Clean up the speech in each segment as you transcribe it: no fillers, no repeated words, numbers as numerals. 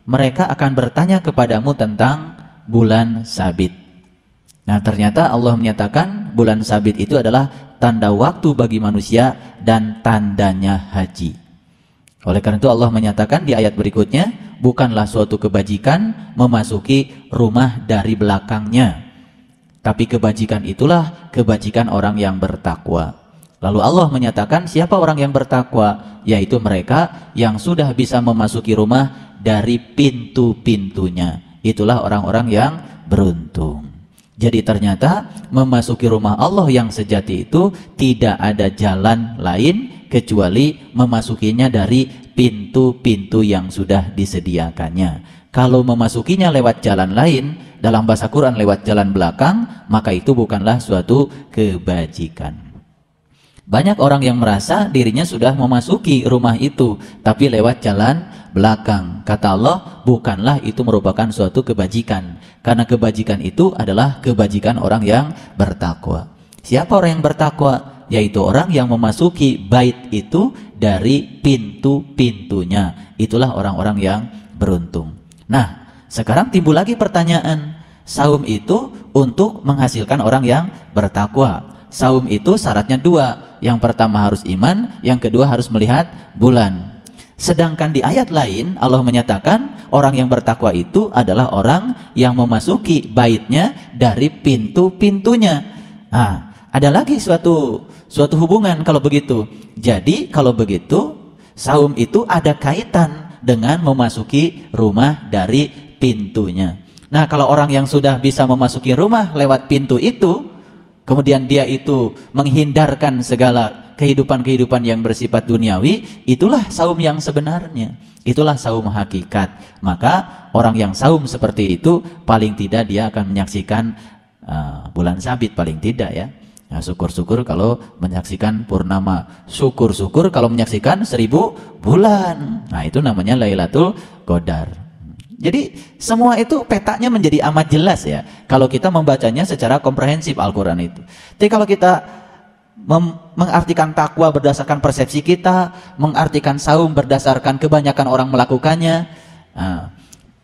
mereka akan bertanya kepadamu tentang bulan sabit. Nah, ternyata Allah menyatakan bulan sabit itu adalah tanda waktu bagi manusia dan tandanya haji. Oleh karena itu Allah menyatakan di ayat berikutnya, bukanlah suatu kebajikan memasuki rumah dari belakangnya, tapi kebajikan itulah kebajikan orang yang bertakwa. Lalu Allah menyatakan siapa orang yang bertakwa, yaitu mereka yang sudah bisa memasuki rumah dari pintu-pintunya. Itulah orang-orang yang beruntung. Jadi ternyata memasuki rumah Allah yang sejati itu tidak ada jalan lain kecuali memasukinya dari pintu-pintu yang sudah disediakannya. Kalau memasukinya lewat jalan lain, dalam bahasa Quran lewat jalan belakang, maka itu bukanlah suatu kebajikan. Banyak orang yang merasa dirinya sudah memasuki rumah itu, tapi lewat jalan belakang. Kata Allah, bukanlah itu merupakan suatu kebajikan, karena kebajikan itu adalah kebajikan orang yang bertakwa. Siapa orang yang bertakwa? Yaitu orang yang memasuki bait itu dari pintu-pintunya. Itulah orang-orang yang beruntung. Nah, sekarang timbul lagi pertanyaan, saum itu untuk menghasilkan orang yang bertakwa. Saum itu syaratnya dua. Yang pertama harus iman, yang kedua harus melihat bulan. Sedangkan di ayat lain Allah menyatakan orang yang bertakwa itu adalah orang yang memasuki baitnya dari pintu-pintunya. Nah, ada lagi suatu hubungan kalau begitu. Jadi kalau begitu saum itu ada kaitan dengan memasuki rumah dari pintunya. Nah, kalau orang yang sudah bisa memasuki rumah lewat pintu itu, kemudian dia itu menghindarkan segala kehidupan-kehidupan yang bersifat duniawi, itulah saum yang sebenarnya. Itulah saum hakikat. Maka orang yang saum seperti itu paling tidak dia akan menyaksikan bulan sabit, paling tidak ya. Nah, syukur-syukur kalau menyaksikan purnama, syukur-syukur kalau menyaksikan 1000 bulan. Nah, itu namanya Lailatul Qadar. Jadi semua itu petanya menjadi amat jelas ya kalau kita membacanya secara komprehensif Al-Quran itu. Tapi kalau kita mengartikan takwa berdasarkan persepsi kita, mengartikan saum berdasarkan kebanyakan orang melakukannya,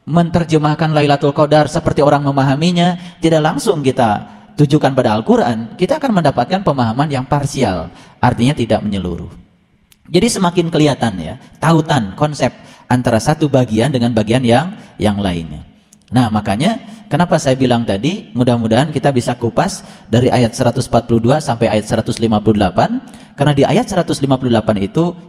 menerjemahkan Lailatul Qadar seperti orang memahaminya, tidak langsung kita tujukan pada Al-Quran, kita akan mendapatkan pemahaman yang parsial, artinya tidak menyeluruh. Jadi semakin kelihatan ya tautan konsep antara satu bagian dengan bagian yang lainnya. Nah, makanya kenapa saya bilang tadi mudah-mudahan kita bisa kupas dari ayat 142 sampai ayat 158, karena di ayat 158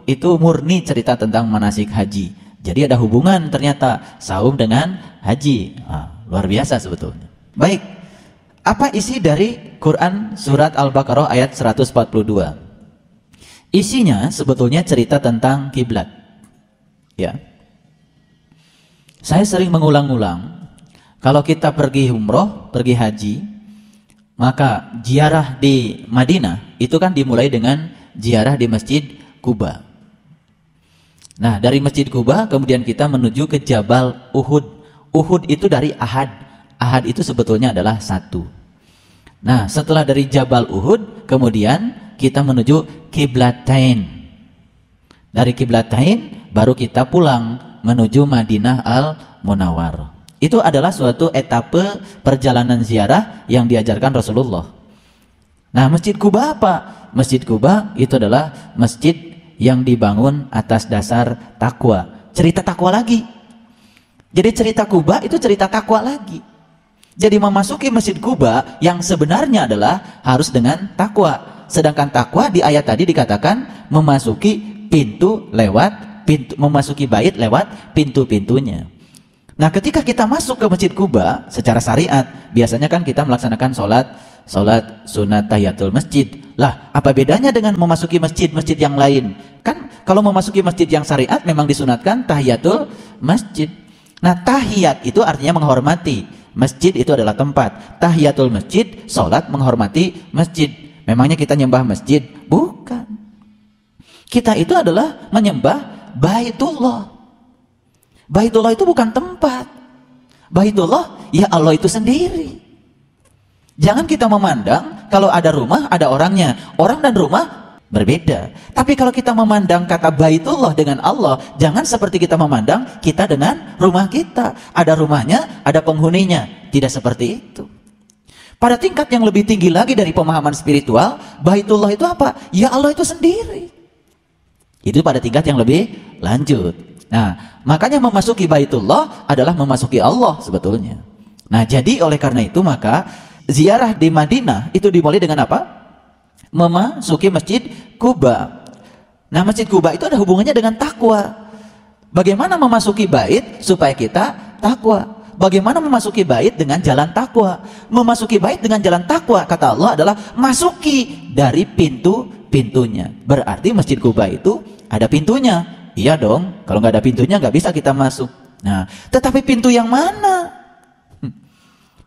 itu murni cerita tentang manasik haji. Jadi ada hubungan ternyata saum dengan haji. Luar biasa sebetulnya. Baik, apa isi dari Quran surat Al-Baqarah ayat 142? Isinya sebetulnya cerita tentang kiblat. Ya. Saya sering mengulang-ulang, kalau kita pergi umroh, pergi haji, maka ziarah di Madinah itu kan dimulai dengan ziarah di Masjid Quba. Nah, dari Masjid Quba kemudian kita menuju ke Jabal Uhud. Uhud itu dari Ahad. Ahad itu sebetulnya adalah satu. Nah, setelah dari Jabal Uhud kemudian kita menuju Qiblatain. Dari Qiblatain baru kita pulang menuju Madinah Al-Munawwarah. Itu adalah suatu etape perjalanan ziarah yang diajarkan Rasulullah. Nah, Masjid Quba apa? Masjid Quba itu adalah masjid yang dibangun atas dasar takwa. Cerita takwa lagi. Jadi cerita Quba itu cerita takwa lagi. Jadi memasuki Masjid Quba yang sebenarnya adalah harus dengan takwa. Sedangkan takwa di ayat tadi dikatakan memasuki pintu lewat pintu, memasuki bait lewat pintu-pintunya. Nah, ketika kita masuk ke Masjid Quba secara syariat, biasanya kan kita melaksanakan sholat sunat tahiyatul masjid. Lah, apa bedanya dengan memasuki masjid-masjid yang lain? Kan kalau memasuki masjid yang syariat memang disunatkan tahiyatul masjid. Nah, tahiyat itu artinya menghormati. Masjid itu adalah tempat. Tahiyatul masjid, sholat menghormati masjid. Memangnya kita nyembah masjid? Bukan. Kita itu adalah menyembah Baitullah. Baitullah itu bukan tempat. Baitullah ya Allah itu sendiri. Jangan kita memandang kalau ada rumah ada orangnya. Orang dan rumah Berbeda. Tapi kalau kita memandang kata Baitullah dengan Allah, jangan seperti kita memandang kita dengan rumah kita. Ada rumahnya, ada penghuninya. Tidak seperti itu. Pada tingkat yang lebih tinggi lagi dari pemahaman spiritual, Baitullah itu apa? Ya Allah itu sendiri. Itu pada tingkat yang lebih lanjut. Nah, makanya memasuki Baitullah adalah memasuki Allah sebetulnya. Nah, jadi oleh karena itu maka ziarah di Madinah itu dimulai dengan apa? Memasuki Masjid Quba. Nah, Masjid Quba itu ada hubungannya dengan takwa. Bagaimana memasuki bait supaya kita takwa? Bagaimana memasuki bait dengan jalan takwa? Memasuki bait dengan jalan takwa, kata Allah, adalah masuki dari pintu-pintunya. Berarti Masjid Quba itu ada pintunya. Iya dong, kalau nggak ada pintunya nggak bisa kita masuk. Nah, tetapi pintu yang mana?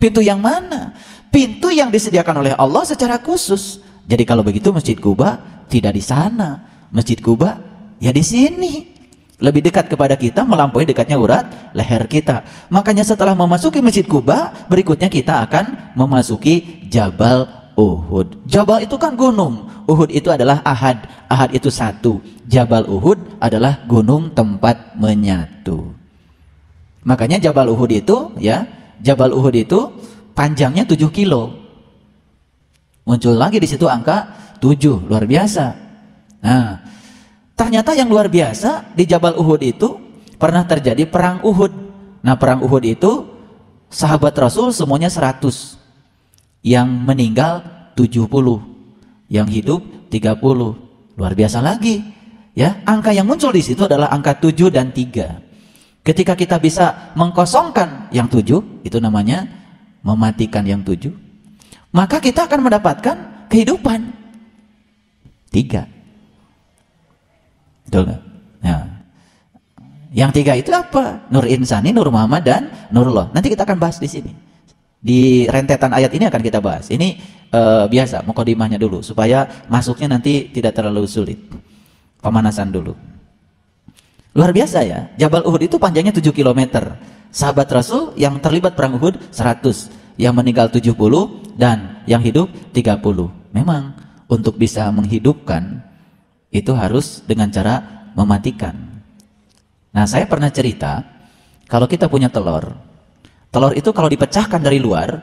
Pintu yang mana? Pintu yang disediakan oleh Allah secara khusus. Jadi kalau begitu Masjid Quba tidak di sana. Masjid Quba ya di sini. Lebih dekat kepada kita, melampaui dekatnya urat leher kita. Makanya setelah memasuki Masjid Quba, berikutnya kita akan memasuki Jabal Uhud. Jabal itu kan gunung. Uhud itu adalah ahad. Ahad itu satu. Jabal Uhud adalah gunung tempat menyatu. Makanya Jabal Uhud itu ya, Jabal Uhud itu panjangnya 7 kilo. Muncul lagi di situ angka 7, luar biasa. Nah, ternyata yang luar biasa di Jabal Uhud itu pernah terjadi perang Uhud. Nah, perang Uhud itu sahabat Rasul semuanya 100. Yang meninggal 70, yang hidup 30. Luar biasa lagi. Ya, angka yang muncul di situ adalah angka 7 dan 3. Ketika kita bisa mengkosongkan yang 7, itu namanya mematikan yang 7. Maka kita akan mendapatkan kehidupan 3. Betul nggak? Nah, yang 3 itu apa? Nur Insani, Nur Muhammad, dan Nurullah. Nanti kita akan bahas di sini. Di rentetan ayat ini akan kita bahas. Ini biasa, mukadimahnya dulu supaya masuknya nanti tidak terlalu sulit. Pemanasan dulu. Luar biasa ya. Jabal Uhud itu panjangnya 7 km. Sahabat Rasul yang terlibat perang Uhud 100. Yang meninggal 70 dan yang hidup 30. Memang untuk bisa menghidupkan itu harus dengan cara mematikan. Nah, saya pernah cerita kalau kita punya telur. Telur itu kalau dipecahkan dari luar,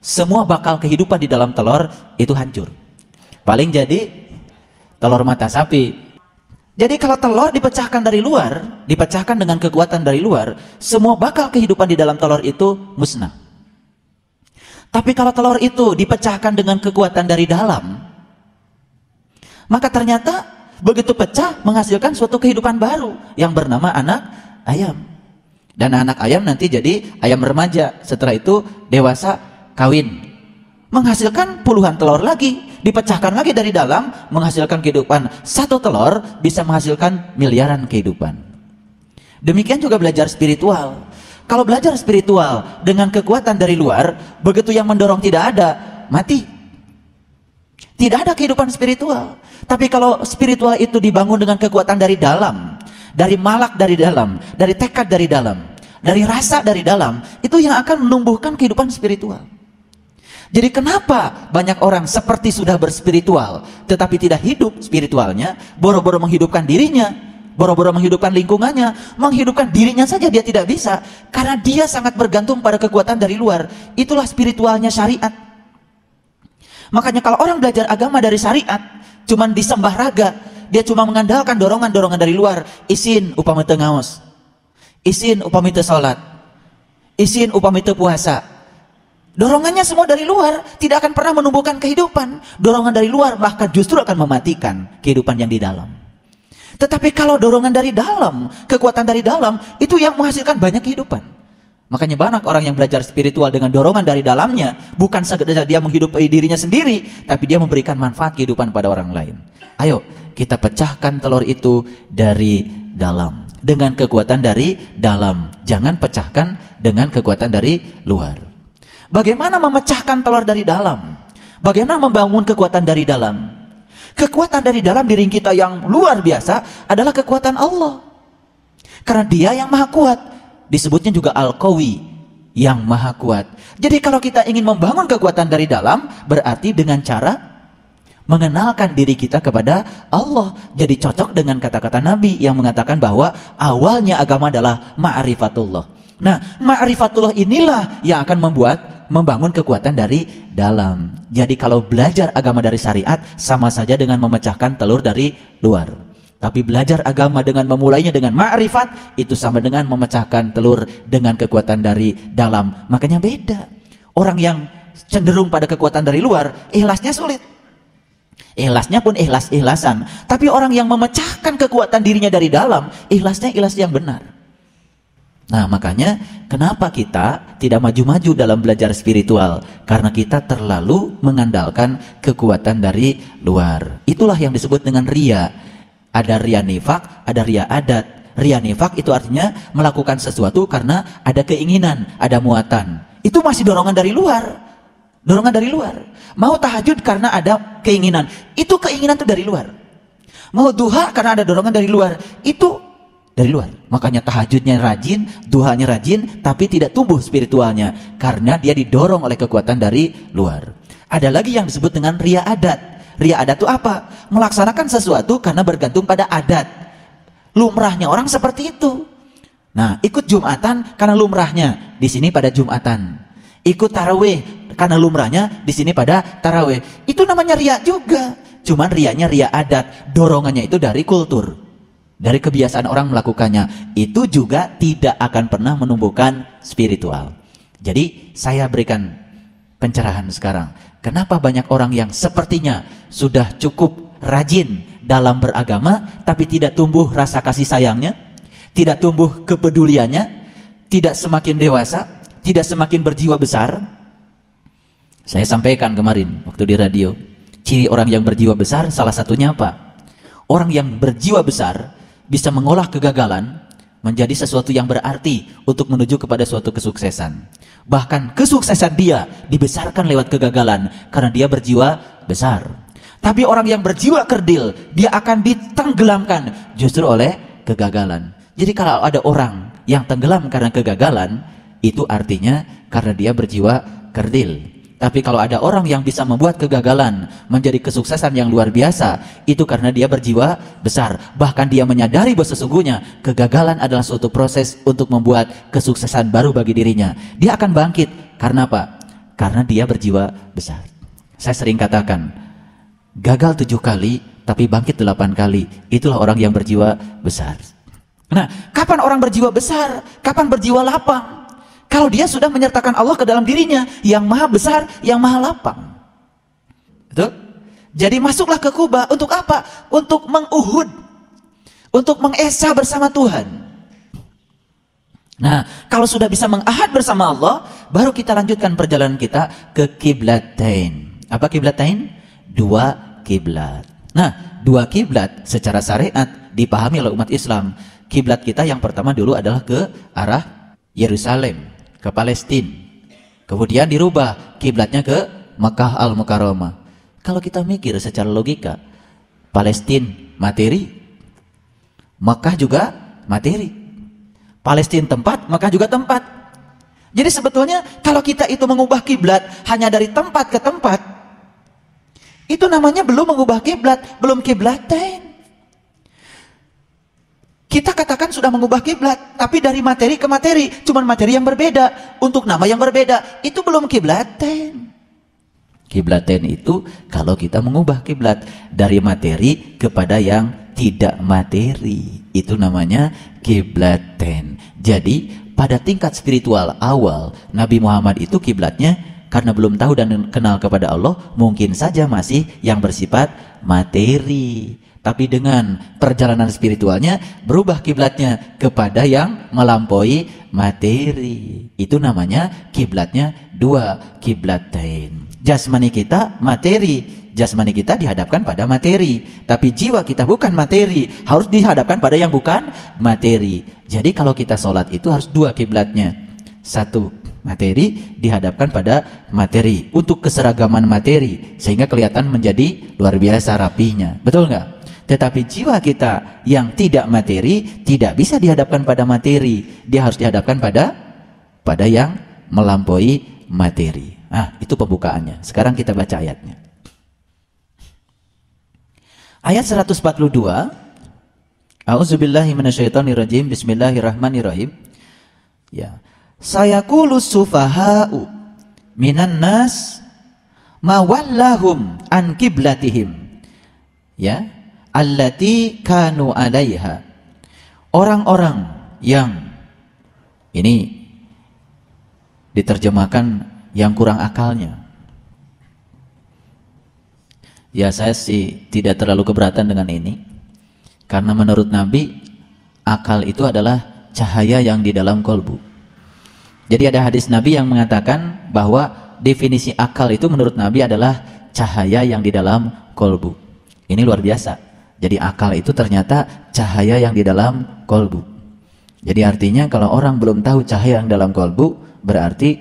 semua bakal kehidupan di dalam telur itu hancur. Paling jadi telur mata sapi. Jadi kalau telur dipecahkan dari luar, dipecahkan dengan kekuatan dari luar, semua bakal kehidupan di dalam telur itu musnah. Tapi kalau telur itu dipecahkan dengan kekuatan dari dalam, maka ternyata begitu pecah menghasilkan suatu kehidupan baru yang bernama anak ayam. Dan anak ayam nanti jadi ayam remaja. Setelah itu dewasa, kawin. Menghasilkan puluhan telur lagi, dipecahkan lagi dari dalam, menghasilkan kehidupan. Satu telur bisa menghasilkan miliaran kehidupan. Demikian juga belajar spiritual. Kalau belajar spiritual dengan kekuatan dari luar, begitu yang mendorong tidak ada, mati. Tidak ada kehidupan spiritual. Tapi kalau spiritual itu dibangun dengan kekuatan dari dalam, dari malak dari dalam, dari tekad dari dalam, dari rasa dari dalam, itu yang akan menumbuhkan kehidupan spiritual. Jadi kenapa banyak orang seperti sudah berspiritual, tetapi tidak hidup spiritualnya, boro-boro menghidupkan dirinya, boro-boro menghidupkan lingkungannya, menghidupkan dirinya saja dia tidak bisa, karena dia sangat bergantung pada kekuatan dari luar. Itulah spiritualnya syariat. Makanya kalau orang belajar agama dari syariat, cuman disembah raga, dia cuma mengandalkan dorongan-dorongan dari luar. Isin upami teu ngaos, isin upami teu salat, isin upami teu puasa. Dorongannya semua dari luar, tidak akan pernah menumbuhkan kehidupan. Dorongan dari luar bahkan justru akan mematikan kehidupan yang di dalam. Tetapi kalau dorongan dari dalam, kekuatan dari dalam, itu yang menghasilkan banyak kehidupan. Makanya banyak orang yang belajar spiritual dengan dorongan dari dalamnya, bukan sekedar dia menghidupi dirinya sendiri, tapi dia memberikan manfaat kehidupan pada orang lain. Ayo kita pecahkan telur itu dari dalam, dengan kekuatan dari dalam. Jangan pecahkan dengan kekuatan dari luar. Bagaimana memecahkan telur dari dalam? Bagaimana membangun kekuatan dari dalam? Kekuatan dari dalam diri kita yang luar biasa adalah kekuatan Allah. Karena dia yang maha kuat. Disebutnya juga Al-Qawi, yang maha kuat. Jadi kalau kita ingin membangun kekuatan dari dalam, berarti dengan cara mengenalkan diri kita kepada Allah. Jadi cocok dengan kata-kata Nabi yang mengatakan bahwa awalnya agama adalah ma'rifatullah. Nah, ma'rifatullah inilah yang akan membangun kekuatan dari dalam. Jadi kalau belajar agama dari syariat sama saja dengan memecahkan telur dari luar. Tapi belajar agama dengan memulainya dengan ma'rifat itu sama dengan memecahkan telur dengan kekuatan dari dalam. Makanya beda. Orang yang cenderung pada kekuatan dari luar, ikhlasnya sulit. Ikhlasnya pun ikhlas-ikhlasan. Tapi orang yang memecahkan kekuatan dirinya dari dalam, ikhlasnya ikhlas yang benar. Nah, makanya kenapa kita tidak maju-maju dalam belajar spiritual? Karena kita terlalu mengandalkan kekuatan dari luar. Itulah yang disebut dengan ria. Ada ria nifak, ada ria adat. Ria nifak itu artinya melakukan sesuatu karena ada keinginan, ada muatan. Itu masih dorongan dari luar. Dorongan dari luar. Mau tahajud karena ada keinginan. Itu keinginan itu dari luar. Mau duha karena ada dorongan dari luar. Itu dari luar. Makanya tahajudnya rajin, duhanya rajin, tapi tidak tumbuh spiritualnya. Karena dia didorong oleh kekuatan dari luar. Ada lagi yang disebut dengan ria adat. Ria adat itu apa? Melaksanakan sesuatu karena bergantung pada adat. Lumrahnya orang seperti itu. Nah, ikut Jumatan karena lumrahnya. Di sini pada Jumatan. Ikut tarawih karena lumrahnya di sini pada tarawih. Itu namanya ria juga. Cuman rianya ria adat. Dorongannya itu dari kultur. Dari kebiasaan orang melakukannya. Itu juga tidak akan pernah menumbuhkan spiritual. Jadi saya berikan pencerahan sekarang. Kenapa banyak orang yang sepertinya sudah cukup rajin dalam beragama, tapi tidak tumbuh rasa kasih sayangnya, tidak tumbuh kepeduliannya, tidak semakin dewasa, tidak semakin berjiwa besar. Saya sampaikan kemarin waktu di radio, ciri orang yang berjiwa besar salah satunya apa? Orang yang berjiwa besar bisa mengolah kegagalan menjadi sesuatu yang berarti untuk menuju kepada suatu kesuksesan. Bahkan kesuksesan dia dibesarkan lewat kegagalan karena dia berjiwa besar. Tapi orang yang berjiwa kerdil, dia akan ditenggelamkan justru oleh kegagalan. Jadi kalau ada orang yang tenggelam karena kegagalan, itu artinya karena dia berjiwa kerdil. Tapi kalau ada orang yang bisa membuat kegagalan menjadi kesuksesan yang luar biasa, itu karena dia berjiwa besar. Bahkan dia menyadari bahwa sesungguhnya kegagalan adalah suatu proses untuk membuat kesuksesan baru bagi dirinya. Dia akan bangkit. Karena apa? Karena dia berjiwa besar. Saya sering katakan, gagal 7 kali tapi bangkit 8 kali. Itulah orang yang berjiwa besar. Nah, kapan orang berjiwa besar? Kapan berjiwa lapang? Kalau dia sudah menyertakan Allah ke dalam dirinya yang maha besar, yang maha lapang. Betul? Jadi masuklah ke Kuba untuk apa? Untuk menguhud, untuk mengesah bersama Tuhan. Nah, kalau sudah bisa mengahad bersama Allah, baru kita lanjutkan perjalanan kita ke kiblatain. Apa kiblatain? 2 kiblat. Nah, 2 kiblat secara syariat dipahami oleh umat Islam. Kiblat kita yang pertama dulu adalah ke arah Yerusalem, ke Palestina. Kemudian dirubah kiblatnya ke Makkah Al-Mukarramah. Kalau kita mikir secara logika, Palestina materi, Makkah juga materi. Palestina tempat, Makkah juga tempat. Jadi sebetulnya kalau kita itu mengubah kiblat hanya dari tempat ke tempat, itu namanya belum mengubah kiblat, belum kiblatain. Kita katakan sudah mengubah kiblat, tapi dari materi ke materi, cuman materi yang berbeda, untuk nama yang berbeda, itu belum kiblatain. Kiblatain itu kalau kita mengubah kiblat dari materi kepada yang tidak materi, itu namanya kiblatain. Jadi pada tingkat spiritual awal, Nabi Muhammad itu kiblatnya karena belum tahu dan kenal kepada Allah, mungkin saja masih yang bersifat materi. Tapi dengan perjalanan spiritualnya berubah kiblatnya kepada yang melampaui materi. Itu namanya kiblatnya 2 kiblatain. Jasmani kita materi, jasmani kita dihadapkan pada materi. Tapi jiwa kita bukan materi, harus dihadapkan pada yang bukan materi. Jadi kalau kita sholat itu harus 2 kiblatnya. 1 materi dihadapkan pada materi untuk keseragaman materi sehingga kelihatan menjadi luar biasa rapinya. Betul nggak? Tetapi jiwa kita yang tidak materi tidak bisa dihadapkan pada materi. Dia harus dihadapkan pada yang melampaui materi. Ah, itu pembukaannya. Sekarang kita baca ayatnya. Ayat 142. A'udzubillahi minasyaitonirrajim. Bismillahirrahmanirrahim. Ya. Sayaqulus sufaha'u minan nas ma wallahum an qiblatihim. Ya, allati kanu 'alaiha. Orang-orang yang ini diterjemahkan yang kurang akalnya. Ya, saya sih tidak terlalu keberatan dengan ini, karena menurut Nabi akal itu adalah cahaya yang di dalam kolbu. Jadi ada hadis Nabi yang mengatakan bahwa definisi akal itu menurut Nabi adalah cahaya yang di dalam kolbu. Ini luar biasa. Jadi akal itu ternyata cahaya yang di dalam kolbu. Jadi artinya kalau orang belum tahu cahaya yang dalam kolbu, berarti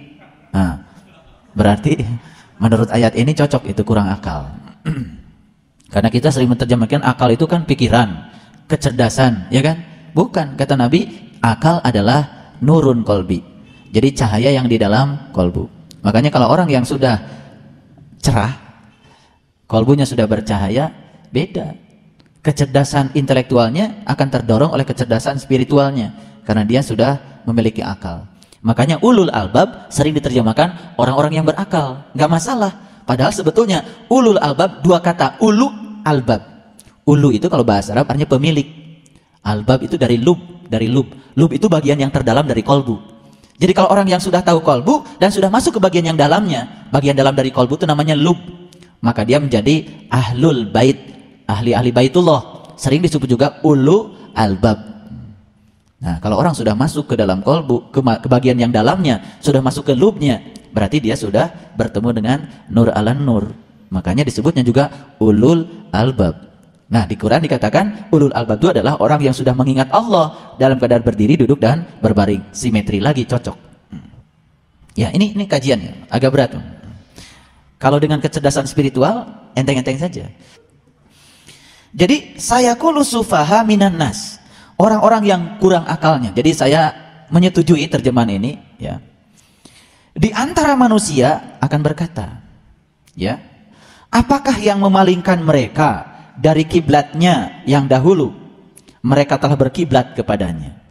menurut ayat ini cocok, itu kurang akal. Karena kita sering menerjemahkan akal itu kan pikiran, kecerdasan, ya kan? Bukan, kata Nabi, akal adalah nurun kolbi. Jadi cahaya yang di dalam kolbu. Makanya kalau orang yang sudah cerah, kolbunya sudah bercahaya, beda. Kecerdasan intelektualnya akan terdorong oleh kecerdasan spiritualnya, karena dia sudah memiliki akal. Makanya ulul albab sering diterjemahkan orang-orang yang berakal. Nggak masalah. Padahal sebetulnya ulul albab dua kata, ulu albab. Ulu itu kalau bahasa Arab artinya pemilik. Albab itu dari lub, Lub itu bagian yang terdalam dari kolbu. Jadi kalau orang yang sudah tahu kolbu dan sudah masuk ke bagian yang dalamnya, bagian dalam dari kolbu itu namanya lub, maka dia menjadi ahlul bait, ahli baitullah. Sering disebut juga ulu albab. Nah, kalau orang sudah masuk ke dalam kolbu, ke bagian yang dalamnya, sudah masuk ke lubnya, berarti dia sudah bertemu dengan nur alan nur. Makanya disebutnya juga ulul albab. Nah, di Quran dikatakan ulul albab itu adalah orang yang sudah mengingat Allah dalam keadaan berdiri, duduk, dan berbaring. Simetri lagi, cocok. Ya, ini kajiannya agak berat. Kalau dengan kecerdasan spiritual, enteng-enteng saja. Jadi, sayaqulu sufaha minan nas. Orang-orang yang kurang akalnya. Jadi saya menyetujui terjemahan ini, ya. Di antara manusia akan berkata, ya, apakah yang memalingkan mereka dari kiblatnya yang dahulu mereka telah berkiblat kepadanya?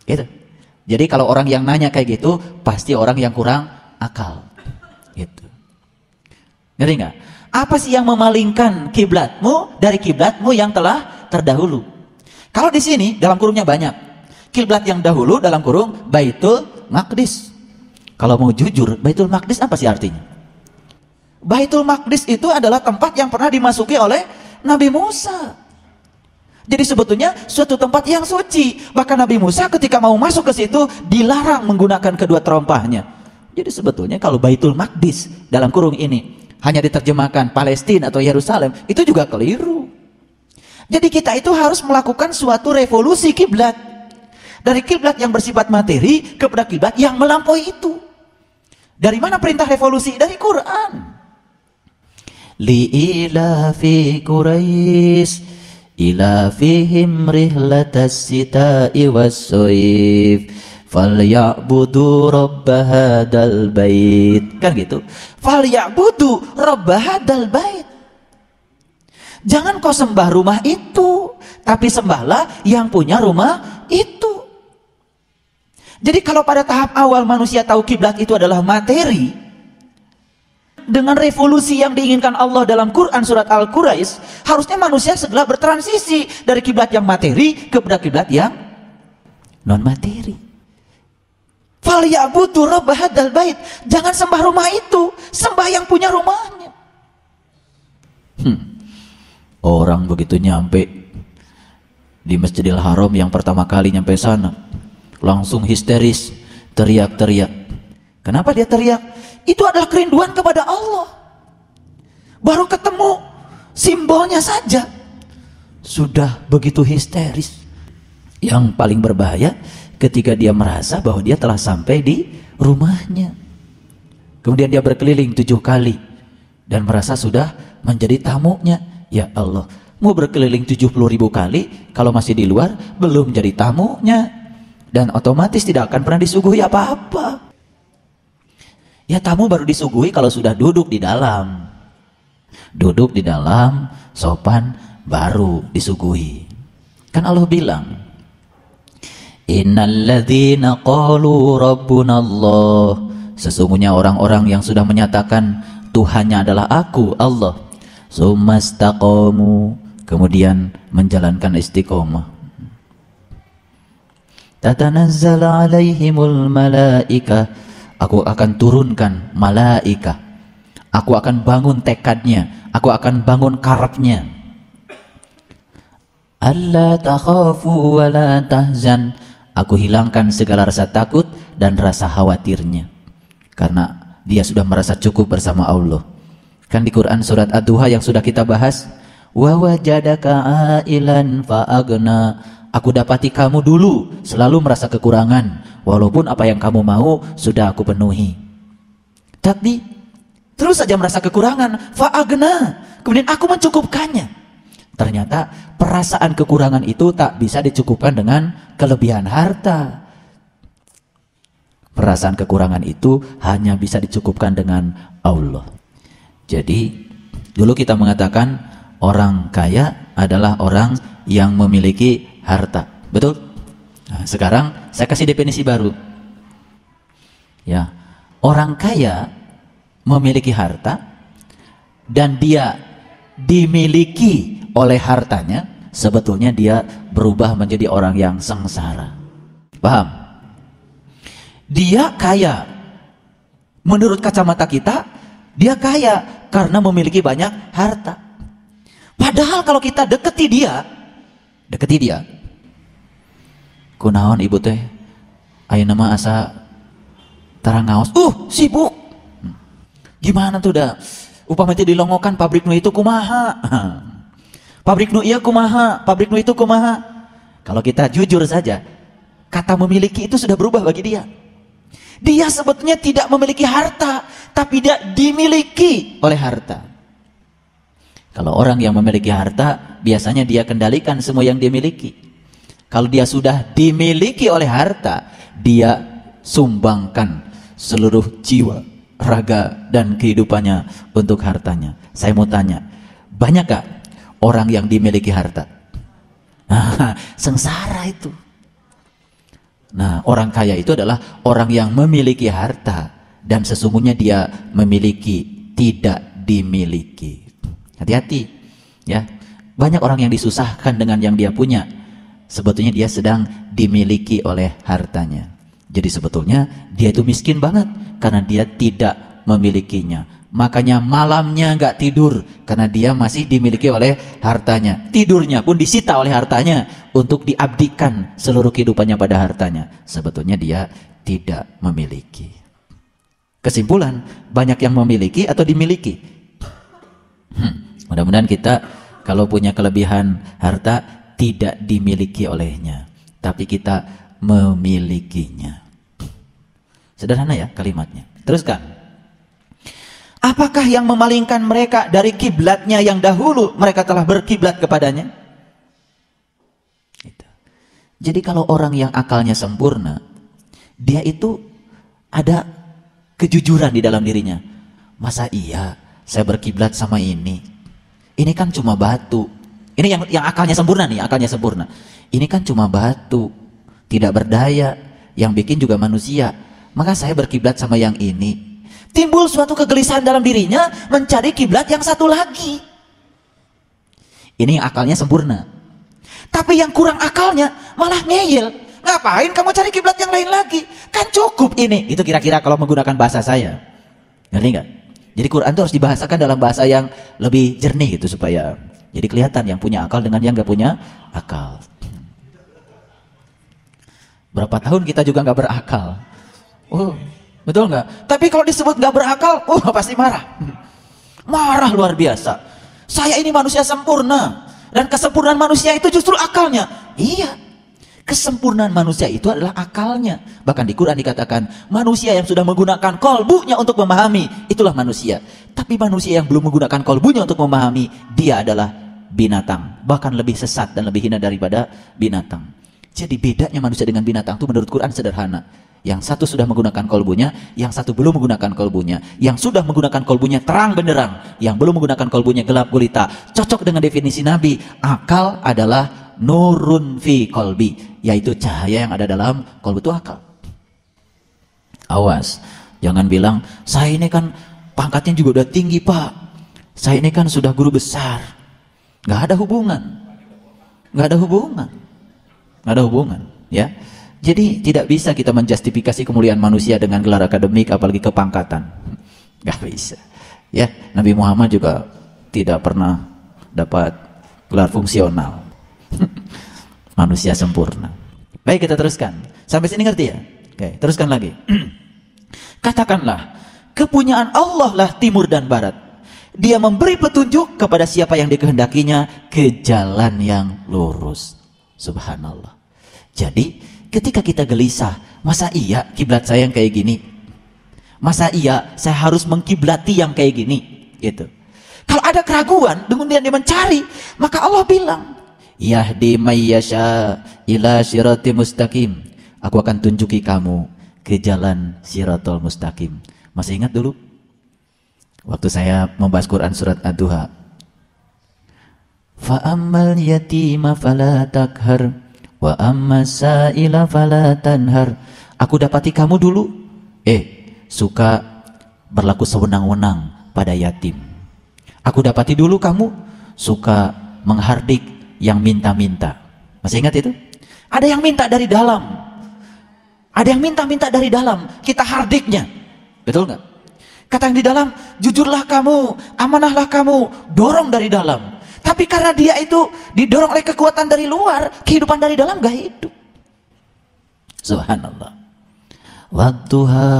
Gitu. Jadi kalau orang yang nanya kayak gitu, pasti orang yang kurang akal. Gitu. Ngerti nggak? Apa sih yang memalingkan kiblatmu dari kiblatmu yang telah terdahulu? Kalau di sini dalam kurungnya banyak. Kiblat yang dahulu dalam kurung Baitul Maqdis. Kalau mau jujur, Baitul Maqdis apa sih artinya? Baitul Maqdis itu adalah tempat yang pernah dimasuki oleh Nabi Musa. Jadi sebetulnya suatu tempat yang suci. Bahkan Nabi Musa ketika mau masuk ke situ dilarang menggunakan kedua terompahnya. Jadi sebetulnya kalau Baitul Maqdis dalam kurung ini hanya diterjemahkan Palestina atau Yerusalem, itu juga keliru. Jadi kita itu harus melakukan suatu revolusi kiblat. Dari kiblat yang bersifat materi kepada kiblat yang melampaui itu. Dari mana perintah revolusi? Dari Quran. Li'ilafi Quraisy ilafihim rihlatas sita'i was-soif falyabudu rabba hadal bait. Kan gitu. Falyabudu rabba hadal bait. Jangan kau sembah rumah itu, tapi sembahlah yang punya rumah itu. Jadi kalau pada tahap awal manusia tahu kiblat itu adalah materi, dengan revolusi yang diinginkan Allah dalam Quran surat Al-Quraisy, harusnya manusia segera bertransisi dari kiblat yang materi kepada kiblat yang non materi. Falyabudu rabb hadzal bait. Jangan sembah rumah itu, sembah yang punya rumahnya. Orang begitu nyampe di Masjidil Haram yang pertama kali nyampe sana, langsung histeris, teriak-teriak. Kenapa dia teriak? Itu adalah kerinduan kepada Allah. Baru ketemu simbolnya saja sudah begitu histeris. Yang paling berbahaya ketika dia merasa bahwa dia telah sampai di rumahnya. Kemudian dia berkeliling 7 kali dan merasa sudah menjadi tamunya. Ya Allah, mau berkeliling 70.000 kali, kalau masih di luar belum jadi tamunya, dan otomatis tidak akan pernah disuguhi apa-apa. Ya, tamu baru disuguhi kalau sudah duduk di dalam. Duduk di dalam, sopan, baru disuguhi. Kan Allah bilang, innalladzina qalu rabbunallah, sesungguhnya orang-orang yang sudah menyatakan Tuhannya adalah aku, Allah, sumastaqamu, kemudian menjalankan istiqomah, tatanazzal alaihimul malaikah, aku akan turunkan malaikah, aku akan bangun tekadnya, aku akan bangun karepnya, alla takhafu wa la tahzan, aku hilangkan segala rasa takut dan rasa khawatirnya, karena dia sudah merasa cukup bersama Allah. Kan di Quran surat Ad-Duha yang sudah kita bahas, wa wajadaka ailan fa'agna, aku dapati kamu dulu selalu merasa kekurangan, walaupun apa yang kamu mau sudah aku penuhi, tapi terus saja merasa kekurangan, fa'agna, kemudian aku mencukupkannya. Ternyata perasaan kekurangan itu tak bisa dicukupkan dengan kelebihan harta. Perasaan kekurangan itu hanya bisa dicukupkan dengan Allah. Jadi dulu kita mengatakan orang kaya adalah orang yang memiliki harta, betul? Nah, sekarang saya kasih definisi baru. Ya, orang kaya memiliki harta dan dia dimiliki oleh hartanya, sebetulnya dia berubah menjadi orang yang sengsara. Paham? Dia kaya, menurut kacamata kita dia kaya karena memiliki banyak harta. Padahal kalau kita deketi dia, kunaon ibu teh ayeuna mah asa tarangaos, sibuk. Gimana tuh dah upama teh dilongokan pabrik nu itu kumaha? Pabrik nu iya kumaha, pabrik nu itu kumaha. Kalau kita jujur saja, kata memiliki itu sudah berubah bagi dia. Dia sebetulnya tidak memiliki harta, tapi dia dimiliki oleh harta. Kalau orang yang memiliki harta, biasanya dia kendalikan semua yang dia miliki. Kalau dia sudah dimiliki oleh harta, dia sumbangkan seluruh jiwa, raga, dan kehidupannya untuk hartanya. Saya mau tanya, banyak gak orang yang dimiliki harta? Sengsara itu. Nah, orang kaya itu adalah orang yang memiliki harta dan sesungguhnya dia memiliki, tidak dimiliki. Hati-hati ya. Banyak orang yang disusahkan dengan yang dia punya, sebetulnya dia sedang dimiliki oleh hartanya. Jadi sebetulnya dia itu miskin banget karena dia tidak memilikinya. Makanya malamnya nggak tidur karena dia masih dimiliki oleh hartanya. Tidurnya pun disita oleh hartanya untuk diabdikan seluruh kehidupannya pada hartanya. Sebetulnya dia tidak memiliki. Kesimpulan, banyak yang memiliki atau dimiliki. Mudah-mudahan kita kalau punya kelebihan harta tidak dimiliki olehnya, tapi kita memilikinya. Sederhana ya kalimatnya. Teruskan. Apakah yang memalingkan mereka dari kiblatnya yang dahulu mereka telah berkiblat kepadanya? Jadi kalau orang yang akalnya sempurna, dia itu ada kejujuran di dalam dirinya. Masa iya saya berkiblat sama ini? Ini kan cuma batu. Ini yang akalnya sempurna nih, akalnya sempurna. Ini kan cuma batu, tidak berdaya, yang bikin juga manusia. Maka saya berkiblat sama yang ini. Timbul suatu kegelisahan dalam dirinya mencari kiblat yang satu lagi. Ini yang akalnya sempurna. Tapi yang kurang akalnya malah ngeyel. Ngapain kamu cari kiblat yang lain lagi? Kan cukup ini. Itu kira-kira kalau menggunakan bahasa saya. Ngerti nggak? Jadi Quran itu harus dibahasakan dalam bahasa yang lebih jernih gitu supaya jadi kelihatan yang punya akal dengan yang nggak punya akal. Berapa tahun kita juga nggak berakal. Betul nggak? Tapi kalau disebut nggak berakal, pasti marah. Marah luar biasa. Saya ini manusia sempurna. Dan kesempurnaan manusia itu justru akalnya. Iya. Kesempurnaan manusia itu adalah akalnya. Bahkan di Quran dikatakan, manusia yang sudah menggunakan kolbunya untuk memahami, itulah manusia. Tapi manusia yang belum menggunakan kolbunya untuk memahami, dia adalah binatang. Bahkan lebih sesat dan lebih hina daripada binatang. Jadi bedanya manusia dengan binatang itu menurut Quran sederhana. Yang satu sudah menggunakan kolbunya, yang satu belum menggunakan kolbunya. Yang sudah menggunakan kolbunya terang benderang, yang belum menggunakan kolbunya gelap gulita. Cocok dengan definisi Nabi. Akal adalah nurun fi kolbi, yaitu cahaya yang ada dalam kolbu, itu akal. Awas, jangan bilang, saya ini kan pangkatnya juga udah tinggi pak, saya ini kan sudah guru besar. Gak ada hubungan, gak ada hubungan, gak ada hubungan, ya. Jadi tidak bisa kita menjustifikasi kemuliaan manusia dengan gelar akademik, apalagi kepangkatan. Gak bisa. Ya, Nabi Muhammad juga tidak pernah dapat gelar fungsional. Manusia sempurna. Baik, kita teruskan. Sampai sini ngerti ya? Oke, teruskan lagi. Katakanlah, kepunyaan Allah lah timur dan barat. Dia memberi petunjuk kepada siapa yang dikehendakinya ke jalan yang lurus. Subhanallah. Jadi ketika kita gelisah, masa iya kiblat saya yang kayak gini? Masa iya saya harus mengkiblati yang kayak gini? Gitu. Kalau ada keraguan, kemudian dia mencari, maka Allah bilang, Yahdi mayyasha ila sirati mustaqim. Aku akan tunjuki kamu ke jalan siratul mustaqim. Masih ingat dulu? Waktu saya membahas Quran surat Ad-Duha. Fa'ammal yatima fala takhar wa amma sa'ila fala tanhar. Aku dapati kamu dulu suka berlaku sewenang-wenang pada yatim. Aku dapati dulu kamu suka menghardik yang minta-minta. Masih ingat itu? Ada yang minta dari dalam, ada yang minta-minta dari dalam, kita hardiknya. Betul nggak? Kata yang di dalam, jujurlah kamu, amanahlah kamu, dorong dari dalam. Tapi karena dia itu didorong oleh kekuatan dari luar, kehidupan dari dalam gak hidup. Subhanallah. Wadduha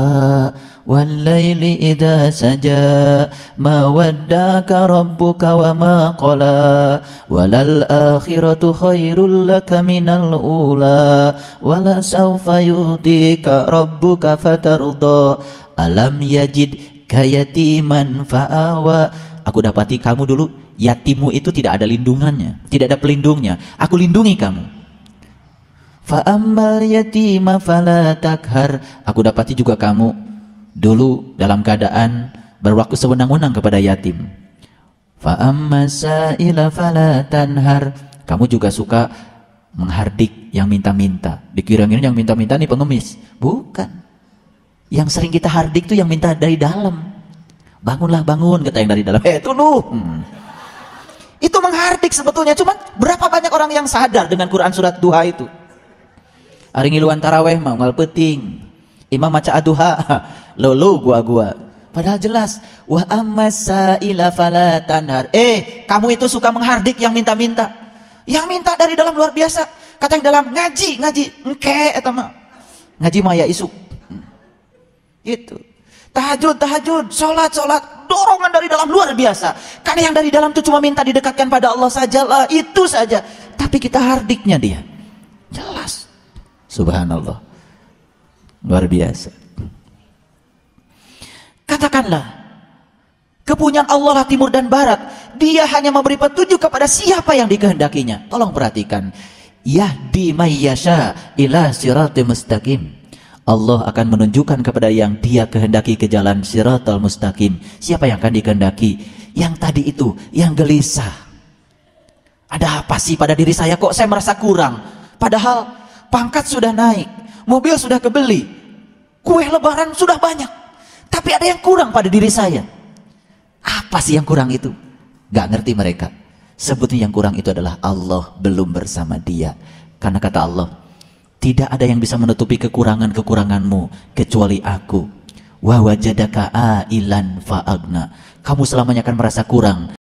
wal laili idza saja ma waddaka rabbuka wa ma qala walal akhiratu khairul laka minal ula wala sawfa yutika rabbuka fatarda alam yajid kayatiman fa'awa. Aku dapati kamu dulu yatimmu itu tidak ada lindungannya, tidak ada pelindungnya. Aku lindungi kamu. Fa'ammal yatima fala takhar. Aku dapati juga kamu dulu dalam keadaan berlaku sewenang-wenang kepada yatim. Fa'amma sa'ila fala tanhar. Kamu juga suka menghardik yang minta-minta. Dikira-kira yang minta-minta nih pengemis. Bukan. Yang sering kita hardik itu yang minta dari dalam. Bangunlah bangun, kata yang dari dalam. Itu lu. Itu menghardik sebetulnya. Cuman berapa banyak orang yang sadar dengan Quran surat Duha itu? Ari ngiluan taraweh mah ngal penting. Imam maca Ad-Duha, lolo gua. Padahal jelas wa ammasaila fala tanhar. Kamu itu suka menghardik yang minta-minta. Yang minta dari dalam luar biasa. Kata yang dalam ngaji, engke eta mah. Ngaji mah ya isuk. Itu. Tahajud, sholat, dorongan dari dalam luar biasa. Karena yang dari dalam itu cuma minta didekatkan pada Allah sajalah, itu saja. Tapi kita hardiknya dia. Jelas. Subhanallah. Luar biasa. Katakanlah, kepunyaan Allah lah timur dan barat. Dia hanya memberi petunjuk kepada siapa yang dikehendakinya. Tolong perhatikan. Yahdi mayyasha ila siratal mustaqim. Allah akan menunjukkan kepada yang dia kehendaki ke jalan siratal mustaqim. Siapa yang akan dikehendaki? Yang tadi itu, yang gelisah. Ada apa sih pada diri saya, kok saya merasa kurang? Padahal pangkat sudah naik, mobil sudah kebeli, kue lebaran sudah banyak. Tapi ada yang kurang pada diri saya. Apa sih yang kurang itu? Gak ngerti mereka. Sebetulnya yang kurang itu adalah Allah belum bersama dia. Karena kata Allah, tidak ada yang bisa menutupi kekurangan-kekuranganmu kecuali aku. Wa wajadaka ailan fa'agna. Kamu selamanya akan merasa kurang.